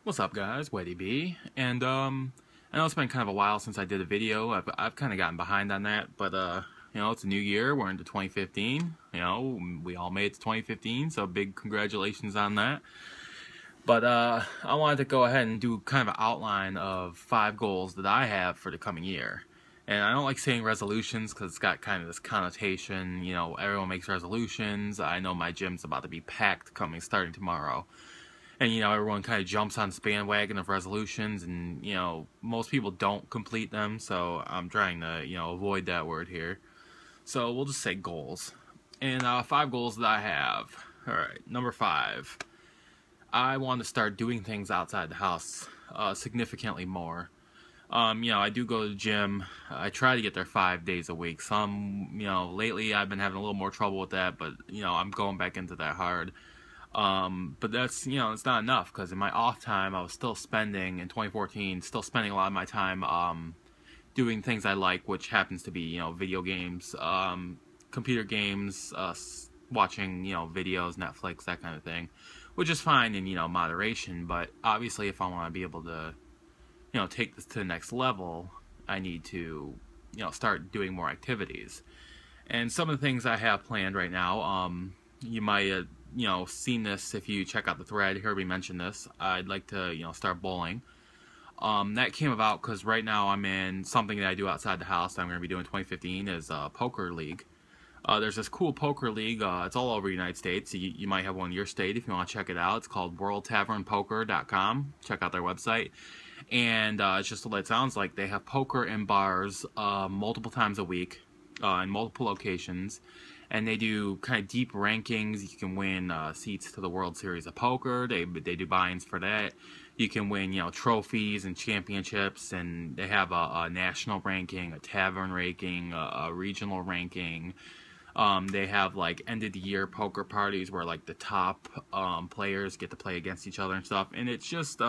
What's up, guys? Weddy B. And I know it's been kind of a while since I did a video. I've kind of gotten behind on that, but it's a new year. We're into 2015. We all made it to 2015, so big congratulations on that. But I wanted to go ahead and do kind of an outline of 5 goals that I have for the coming year. And I don't like saying resolutions because it's got kind of this connotation. Everyone makes resolutions. I know my gym's about to be packed starting tomorrow. And, everyone kind of jumps on the bandwagon of resolutions, and, most people don't complete them, so I'm trying to, avoid that word here. So we'll just say goals. And 5 goals that I have. Alright, number 5. I want to start doing things outside the house significantly more. I do go to the gym. I try to get there 5 days a week. Lately I've been having a little more trouble with that, but, I'm going back into that hard. But that's, it's not enough, because in my off time, I was still spending, in 2014, a lot of my time, doing things I like, which happens to be, video games, computer games, watching, videos, Netflix, that kind of thing, which is fine in, moderation, but obviously if I want to be able to, take this to the next level, I need to, start doing more activities. And some of the things I have planned right now, you might seen this if you check out the thread. Herbie mentioned this. I'd like to, start bowling. That came about because right now I'm in something that I do outside the house that I'm going to be doing in 2015 is a poker league. There's this cool poker league. It's all over the United States. You might have one in your state if you want to check it out. It's called WorldTavernPoker.com. Check out their website. And it's just what it sounds like. They have poker in bars multiple times a week in multiple locations. And they do kind of deep rankings. You can win seats to the World Series of Poker. They do buy-ins for that. You can win, trophies and championships. And they have a national ranking, a tavern ranking, a regional ranking. They have like end-of-the-year poker parties where like the top players get to play against each other and stuff. And it's just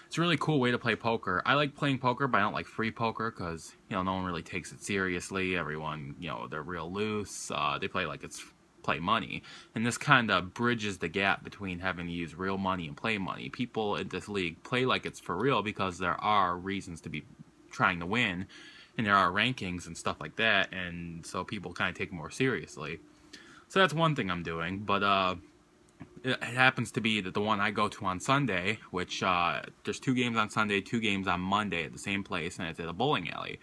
it's a really cool way to play poker. I like playing poker, but I don't like free poker because, no one really takes it seriously. Everyone, they're real loose. They play like it's play money. And this kind of bridges the gap between having to use real money and play money. People in this league play like it's for real because there are reasons to be trying to win. And there are rankings and stuff like that. And so people kind of take it more seriously. So that's one thing I'm doing. But, it happens to be that the one I go to on Sunday, which there's 2 games on Sunday, 2 games on Monday at the same place, and it's at a bowling alley.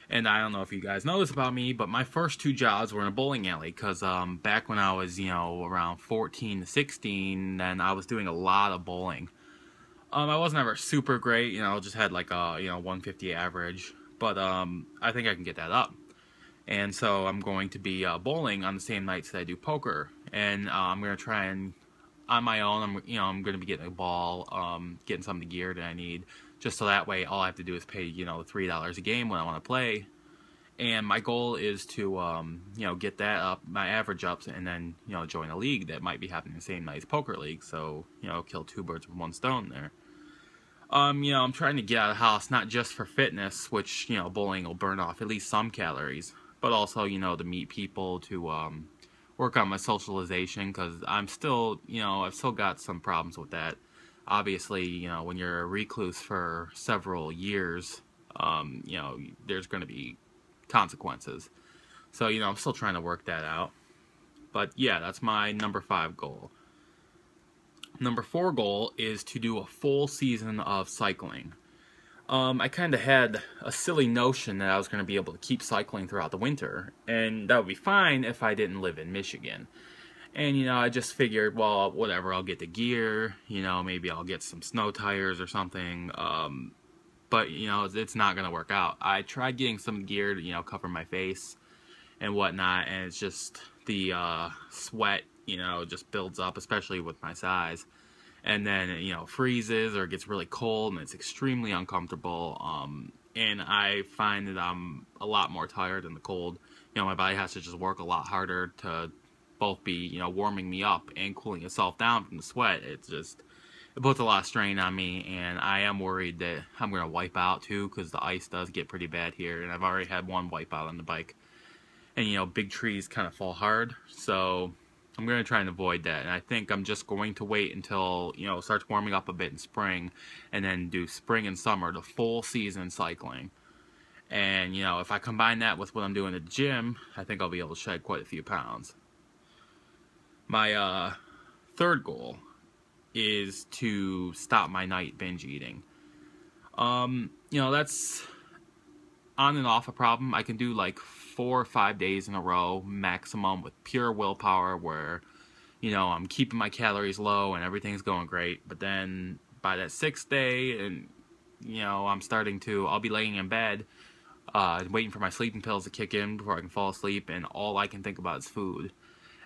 And I don't know if you guys know this about me, but my first 2 jobs were in a bowling alley, because back when I was, around 14 to 16, then I was doing a lot of bowling. I wasn't ever super great, just had like a, 150 average, but I think I can get that up. And so I'm going to be bowling on the same nights that I do poker. And I'm going to try and, on my own, I'm going to be getting a ball, getting some of the gear that I need. Just so that way all I have to do is pay, the $3 a game when I want to play. And my goal is to, get that up, my average up, and then, join a league that might be happening the same night as poker league. So, kill 2 birds with 1 stone there. I'm trying to get out of the house, not just for fitness, which, bowling will burn off at least some calories. But also, to meet people, to work on my socialization, because I'm still, I've still got some problems with that. Obviously, when you're a recluse for several years, there's going to be consequences. So, I'm still trying to work that out. But yeah, that's my number 5 goal. Number 4 goal is to do a full season of cycling. I kind of had a silly notion that I was going to be able to keep cycling throughout the winter, and that would be fine if I didn't live in Michigan. And, I just figured, well, whatever, I'll get the gear, maybe I'll get some snow tires or something, but, it's not going to work out. I tried getting some gear to, cover my face and whatnot, and it's just the sweat, just builds up, especially with my size. And then, freezes or gets really cold, and it's extremely uncomfortable. And I find that I'm a lot more tired in the cold. My body has to just work a lot harder to both be, warming me up and cooling itself down from the sweat. It puts a lot of strain on me, and I am worried that I'm going to wipe out too, because the ice does get pretty bad here, and I've already had one wipe out on the bike. And, big trees kind of fall hard, so I'm going to try and avoid that. And I think I'm just going to wait until, you know, it starts warming up a bit in spring, and then do spring and summer, the full season cycling. And, you know, if I combine that with what I'm doing at the gym, I think I'll be able to shed quite a few pounds. My third goal is to stop my night binge eating. You know, that's on and off a problem. I can do like 4 or 5 days in a row maximum with pure willpower, where, you know, I'm keeping my calories low and everything's going great. But then by that 6th day, and, you know, I'll be laying in bed, waiting for my sleeping pills to kick in before I can fall asleep, and all I can think about is food.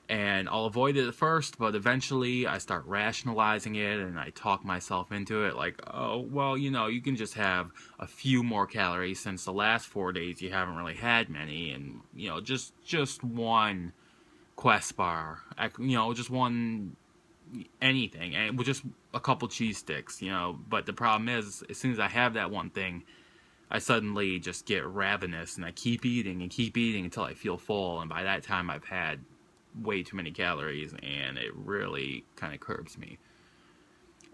And I'll avoid it at first, but eventually I start rationalizing it, and I talk myself into it, like, oh, well, you know, you can just have a few more calories since the last 4 days you haven't really had many, and, you know, just one Quest bar, you know, just one anything, and with just a couple cheese sticks, you know. But the problem is, as soon as I have that one thing, I suddenly just get ravenous, and I keep eating until I feel full, and by that time I've had way too many calories, and it really kind of curbs me.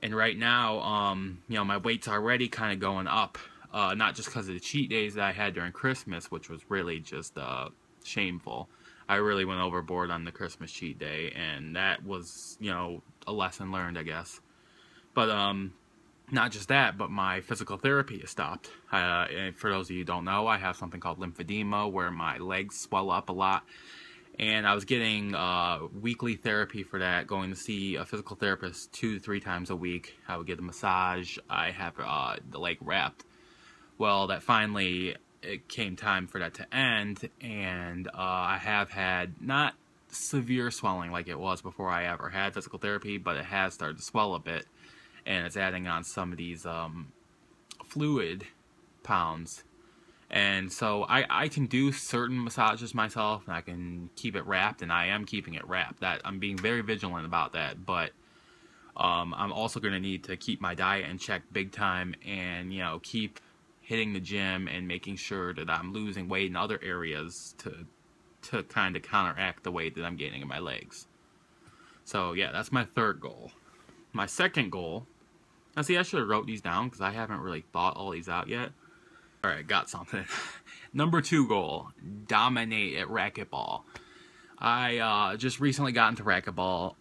And right now, you know, my weight's already kind of going up, not just because of the cheat days that I had during Christmas, which was really just shameful. I really went overboard on the Christmas cheat day, and that was, you know, a lesson learned, I guess. But not just that, but my physical therapy has stopped. And for those of you who don't know, I have something called lymphedema, where my legs swell up a lot. And I was getting weekly therapy for that, going to see a physical therapist 2 to 3 times a week. I would get a massage. I have the leg wrapped. Well, that finally, it came time for that to end, and I have had not severe swelling like it was before I ever had physical therapy, but it has started to swell a bit, and it's adding on some of these fluid pounds. And so I can do certain massages myself, and I can keep it wrapped, and I am keeping it wrapped. That I'm being very vigilant about that, but I'm also going to need to keep my diet in check big time, and, you know, keep hitting the gym and making sure that I'm losing weight in other areas to kind of counteract the weight that I'm gaining in my legs. So yeah, that's my third goal. My second goal, now see, I should have wrote these down because I haven't really thought all these out yet. Alright, got something. Number 2 goal, dominate at racquetball. I just recently got into racquetball.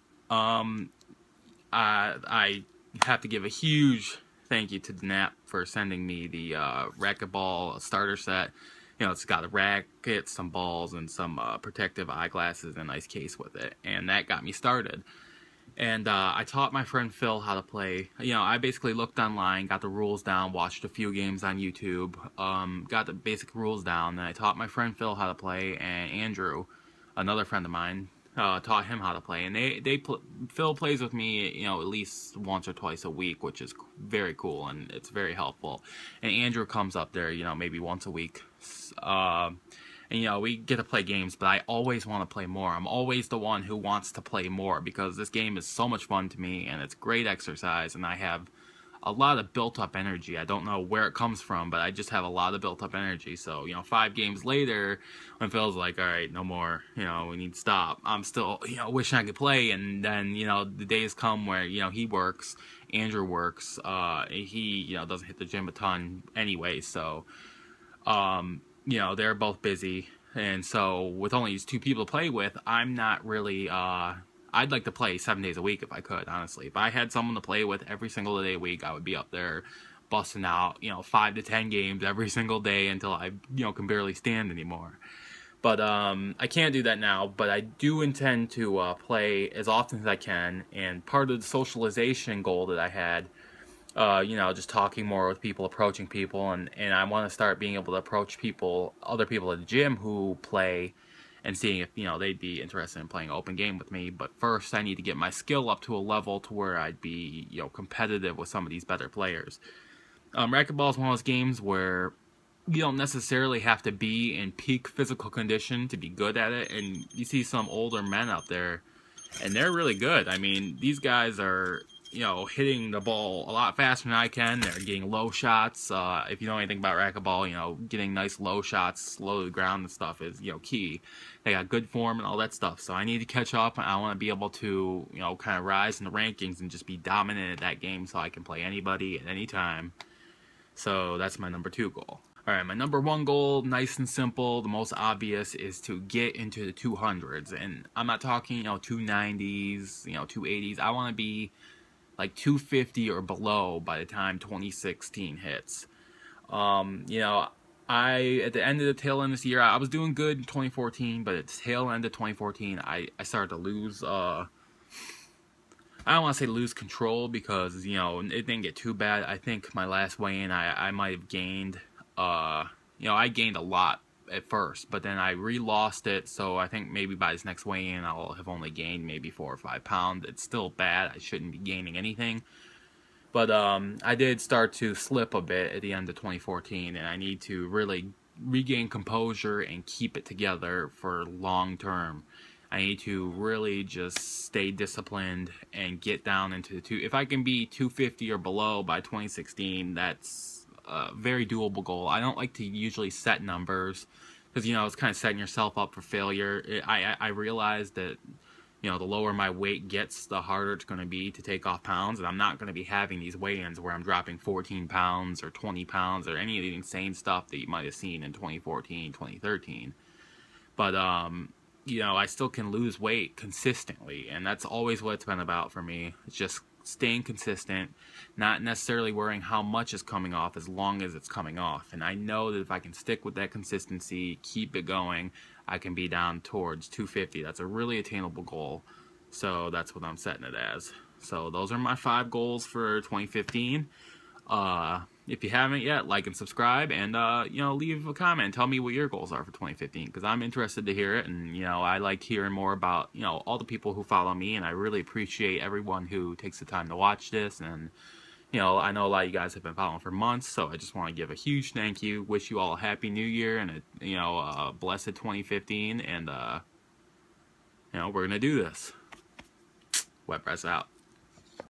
I have to give a huge thank you to DNAP for sending me the racquetball starter set. You know, it's got a racket, some balls, and some protective eyeglasses, and a nice case with it. And that got me started. And I taught my friend Phil how to play. You know, I basically looked online, got the rules down, watched a few games on YouTube, got the basic rules down, and I taught my friend Phil how to play, and Andrew, another friend of mine, taught him how to play. And Phil plays with me, you know, at least once or twice a week, which is very cool, and it's very helpful. And Andrew comes up there, you know, maybe once a week. And, you know, we get to play games, but I always want to play more. I'm always the one who wants to play more because this game is so much fun to me, and it's great exercise, and I have a lot of built-up energy. I don't know where it comes from, but I just have a lot of built-up energy. So, you know, 5 games later, when Phil's like, all right, no more, you know, we need to stop, I'm still, you know, wishing I could play. And then, you know, the days come where, you know, he works, Andrew works, he, you know, doesn't hit the gym a ton anyway, so, you know, they're both busy, and so with only these 2 people to play with, I'm not really, I'd like to play 7 days a week if I could, honestly. If I had someone to play with every single day a week, I would be up there busting out, you know, 5 to 10 games every single day until I, you know, can barely stand anymore. But I can't do that now, but I do intend to play as often as I can, and part of the socialization goal that I had, you know, just talking more with people, approaching people, and I want to start being able to approach people, other people at the gym who play, and seeing if, you know, they'd be interested in playing an open game with me. But first, I need to get my skill up to a level to where I'd be, you know, competitive with some of these better players. Racquetball is one of those games where you don't necessarily have to be in peak physical condition to be good at it, and you see some older men out there, and they're really good. I mean, these guys are you know, hitting the ball a lot faster than I can. They're getting low shots. If you know anything about racquetball, you know, getting nice low shots, low to the ground and stuff is, you know, key. They got good form and all that stuff. So I need to catch up. I want to be able to, you know, kind of rise in the rankings and just be dominant at that game so I can play anybody at any time. So that's my number 2 goal. Alright, my number 1 goal, nice and simple, the most obvious, is to get into the 200s. And I'm not talking, you know, 290s, you know, 280s. I want to be like 250 or below by the time 2016 hits. You know, at the end of the tail end of this year, I was doing good in 2014, but at the tail end of 2014, I started to lose, I don't want to say lose control because, you know, it didn't get too bad. I think my last weigh-in, I might have gained, you know, I gained a lot at first, but then I re-lost it, so I think maybe by this next weigh-in, I'll have only gained maybe 4 or 5 pounds. It's still bad. I shouldn't be gaining anything. But I did start to slip a bit at the end of 2014, and I need to really regain composure and keep it together for long term. I need to really just stay disciplined and get down into the if I can be 250 or below by 2016, that's a very doable goal. I don't like to usually set numbers because, you know, it's kind of setting yourself up for failure. I realize that, you know, the lower my weight gets, the harder it's going to be to take off pounds, and I'm not going to be having these weigh-ins where I'm dropping 14 pounds or 20 pounds or any of the insane stuff that you might have seen in 2014, 2013. But, you know, I still can lose weight consistently, and that's always what it's been about for me. It's just staying consistent, not necessarily worrying how much is coming off as long as it's coming off. And I know that if I can stick with that consistency, keep it going, I can be down towards 250. That's a really attainable goal. So that's what I'm setting it as. So those are my 5 goals for 2015. If you haven't yet, like and subscribe, and you know, leave a comment. Tell me what your goals are for 2015, because I'm interested to hear it. And, you know, I like hearing more about, you know, all the people who follow me, and I really appreciate everyone who takes the time to watch this. And, you know, I know a lot of you guys have been following for months, so I just want to give a huge thank you. Wish you all a happy new year and a, you know, a blessed 2015. And you know, we're gonna do this. Wet Press out.